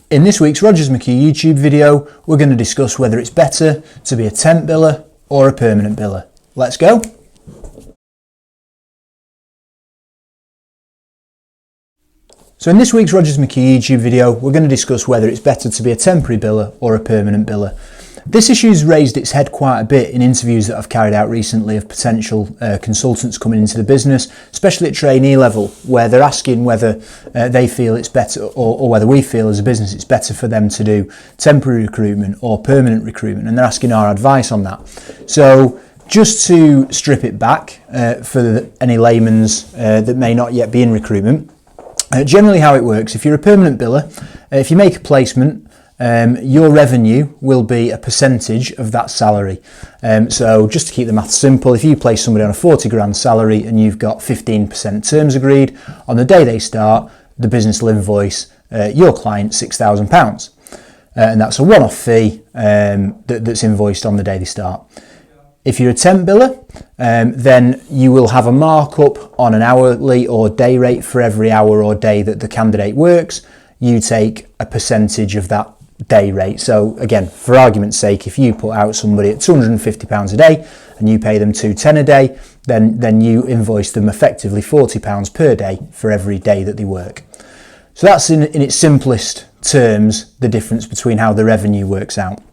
In this week's Rogers McKee YouTube video, we're going to discuss whether it's better to be a temp biller or a permanent biller. Let's go. So in this week's Rogers McKee YouTube video, we're going to discuss whether it's better to be a temporary biller or a permanent biller. This issue's raised its head quite a bit in interviews that I've carried out recently of potential consultants coming into the business, especially at trainee level, where they're asking whether they feel it's better or whether we feel as a business it's better for them to do temporary recruitment or permanent recruitment, and they're asking our advice on that. So just to strip it back for any layman's that may not yet be in recruitment, generally how it works, if you're a permanent biller, if you make a placement, your revenue will be a percentage of that salary. So just to keep the maths simple, if you place somebody on a 40 grand salary and you've got 15% terms agreed, on the day they start, the business will invoice your client £6,000. And that's a one-off fee that's invoiced on the day they start. If you're a temp biller, then you will have a markup on an hourly or day rate for every hour or day that the candidate works. You take a percentage of that day rate. So again, for argument's sake, if you put out somebody at £250 a day and you pay them £210 a day, then you invoice them effectively £40 per day for every day that they work. So that's in its simplest terms the difference between how the revenue works out.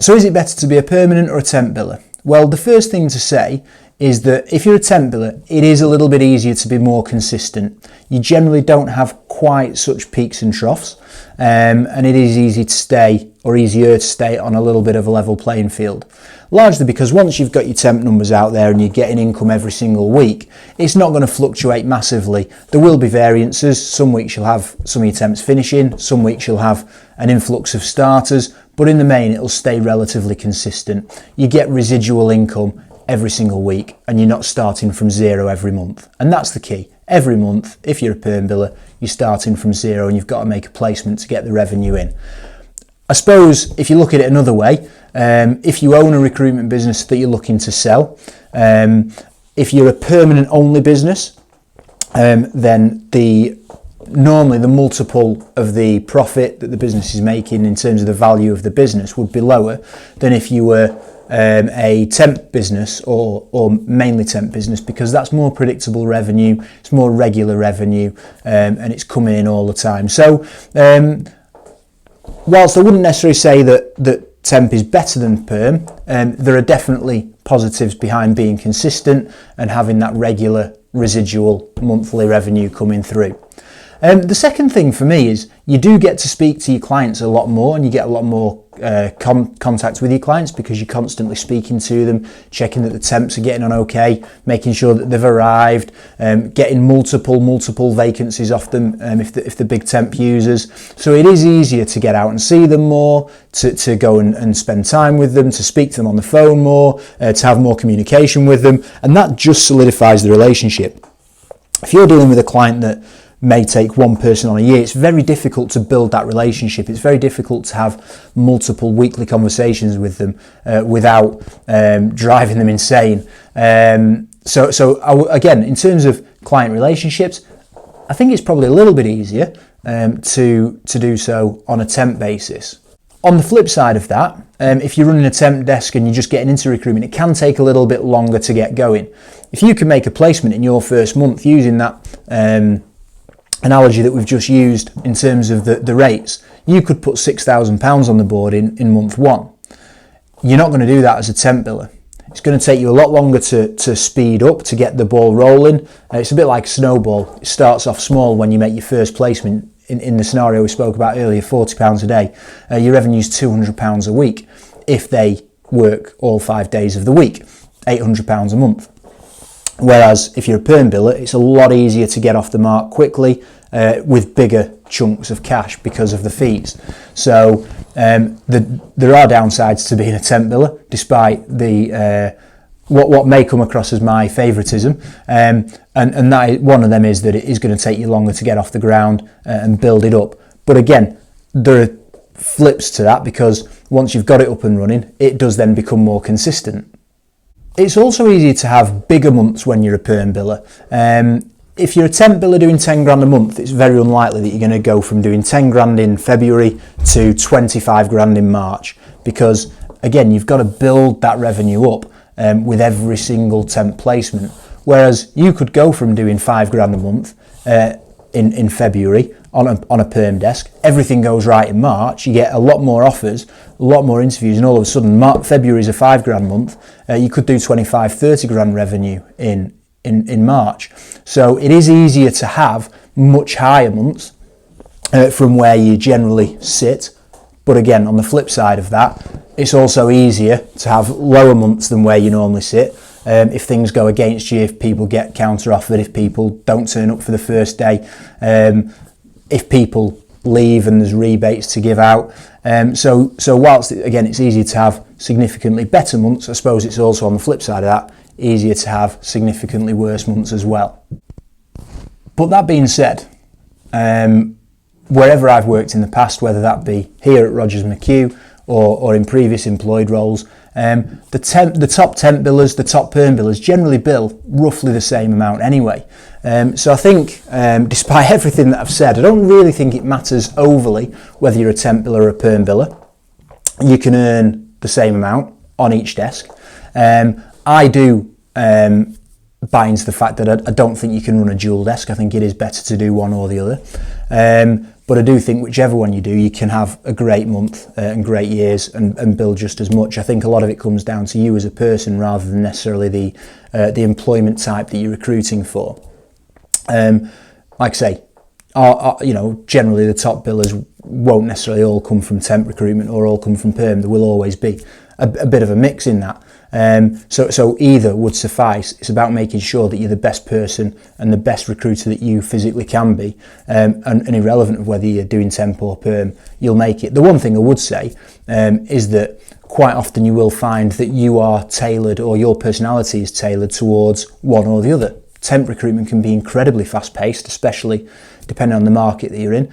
So is it better to be a permanent or a temp biller? Well, the first thing to say is that if you're a temp biller, it is a little bit easier to be more consistent. You generally don't have quite such peaks and troughs, and it is easier to stay on a little bit of a level playing field. Largely because once you've got your temp numbers out there and you're getting income every single week, it's not going to fluctuate massively. There will be variances. Some weeks you'll have some of your temps finishing, some weeks you'll have an influx of starters, but in the main it'll stay relatively consistent. You get residual income every single week and you're not starting from zero every month. And that's the key. Every month, if you're a perm biller, you're starting from zero and you've got to make a placement to get the revenue in. I suppose if you look at it another way, if you own a recruitment business that you're looking to sell, if you're a permanent only business, then normally the multiple of the profit that the business is making in terms of the value of the business would be lower than if you were a temp business or mainly temp business, because that's more predictable revenue, it's more regular revenue, and it's coming in all the time. So whilst I wouldn't necessarily say that temp is better than perm, there are definitely positives behind being consistent and having that regular residual monthly revenue coming through. The second thing for me is you do get to speak to your clients a lot more, and you get a lot more contact with your clients because you're constantly speaking to them, checking that the temps are getting on okay, making sure that they've arrived, getting multiple vacancies off them if the big temp users. So it is easier to get out and see them more, to go and spend time with them, to speak to them on the phone more, to have more communication with them, and that just solidifies the relationship. If you're dealing with a client that may take one person on a year, it's very difficult to build that relationship. It's very difficult to have multiple weekly conversations with them without driving them insane. So again, in terms of client relationships, I think it's probably a little bit easier to do so on a temp basis. On the flip side of that, if you're running a temp desk and you're just getting into recruitment, it can take a little bit longer to get going. If you can make a placement in your first month using that analogy that we've just used in terms of the rates, you could put £6,000 on the board in month one. You're not going to do that as a temp biller. It's going to take you a lot longer to speed up, to get the ball rolling. It's a bit like a snowball. It starts off small when you make your first placement. In the scenario we spoke about earlier, £40 a day, your revenue is £200 a week if they work all 5 days of the week, £800 a month. Whereas if you're a perm biller, it's a lot easier to get off the mark quickly with bigger chunks of cash because of the fees. So there are downsides to being a temp biller, despite the what may come across as my favouritism, and that one of them is that it is going to take you longer to get off the ground and build it up. But again, there are flips to that, because once you've got it up and running, it does then become more consistent. It's also easier to have bigger months when you're a perm biller. if you're a temp biller doing 10 grand a month, it's very unlikely that you're going to go from doing 10 grand in February to 25 grand in March, because again, you've got to build that revenue up with every single temp placement. Whereas you could go from doing 5 grand a month in February on a perm desk, everything goes right in March, you get a lot more offers, a lot more interviews, and all of a sudden February is a 5 grand month, you could do 25, 30 grand revenue in March. So it is easier to have much higher months from where you generally sit. But again, on the flip side of that, it's also easier to have lower months than where you normally sit. If things go against you, if people get counter-offered, if people don't turn up for the first day, if people leave and there's rebates to give out. So whilst, again, it's easier to have significantly better months, I suppose it's also on the flip side of that, easier to have significantly worse months as well. But that being said, wherever I've worked in the past, whether that be here at Rogers McHugh or in previous employed roles, the top temp billers, the top perm billers generally bill roughly the same amount anyway. So I think, despite everything that I've said, I don't really think it matters overly whether you're a temp biller or a perm biller. You can earn the same amount on each desk. I do buy into the fact that I don't think you can run a dual desk. I think it is better to do one or the other. But I do think whichever one you do, you can have a great month and great years and bill just as much. I think a lot of it comes down to you as a person rather than necessarily the employment type that you're recruiting for. Like I say, generally the top billers won't necessarily all come from temp recruitment or all come from perm. There will always be a bit of a mix in that. So either would suffice. It's about making sure that you're the best person and the best recruiter that you physically can be, and irrelevant of whether you're doing temp or perm, you'll make it. The one thing I would say is that quite often you will find that you are tailored, or your personality is tailored towards one or the other. Temp recruitment can be incredibly fast-paced, especially depending on the market that you're in.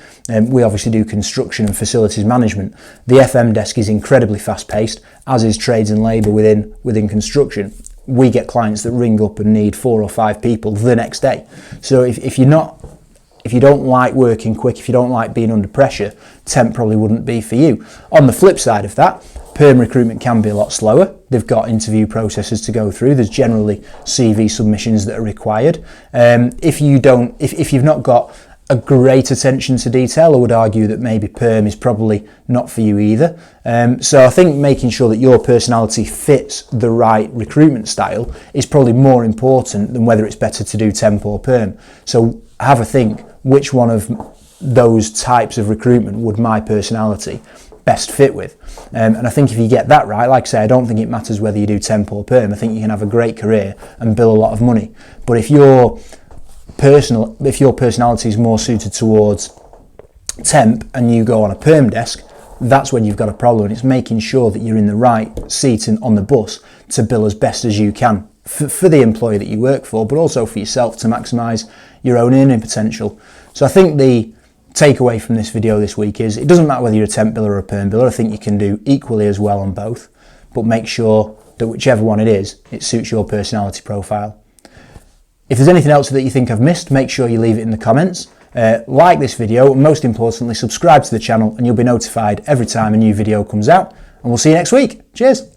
We obviously do construction and facilities management. The FM desk is incredibly fast-paced, as is trades and labour within construction. We get clients that ring up and need 4 or 5 people the next day. So if you don't like working quick, if you don't like being under pressure, temp probably wouldn't be for you. On the flip side of that, perm recruitment can be a lot slower. They've got interview processes to go through. There's generally CV submissions that are required. If you've not got a great attention to detail, I would argue that maybe perm is probably not for you either. So I think making sure that your personality fits the right recruitment style is probably more important than whether it's better to do temp or perm. So have a think, which one of those types of recruitment would my personality best fit with? And I think if you get that right, like I say, I don't think it matters whether you do temp or perm. I think you can have a great career and bill a lot of money. But if your personality is more suited towards temp and you go on a perm desk, that's when you've got a problem. And it's making sure that you're in the right seat on the bus to bill as best as you can for the employer that you work for, but also for yourself to maximise your own earning potential. So I think the takeaway from this video this week is it doesn't matter whether you're a temp biller or a perm biller. I think you can do equally as well on both, but make sure that whichever one it is, it suits your personality profile. If there's anything else that you think I've missed, make sure you leave it in the comments. Like this video, and most importantly, subscribe to the channel and you'll be notified every time a new video comes out. And we'll see you next week. Cheers.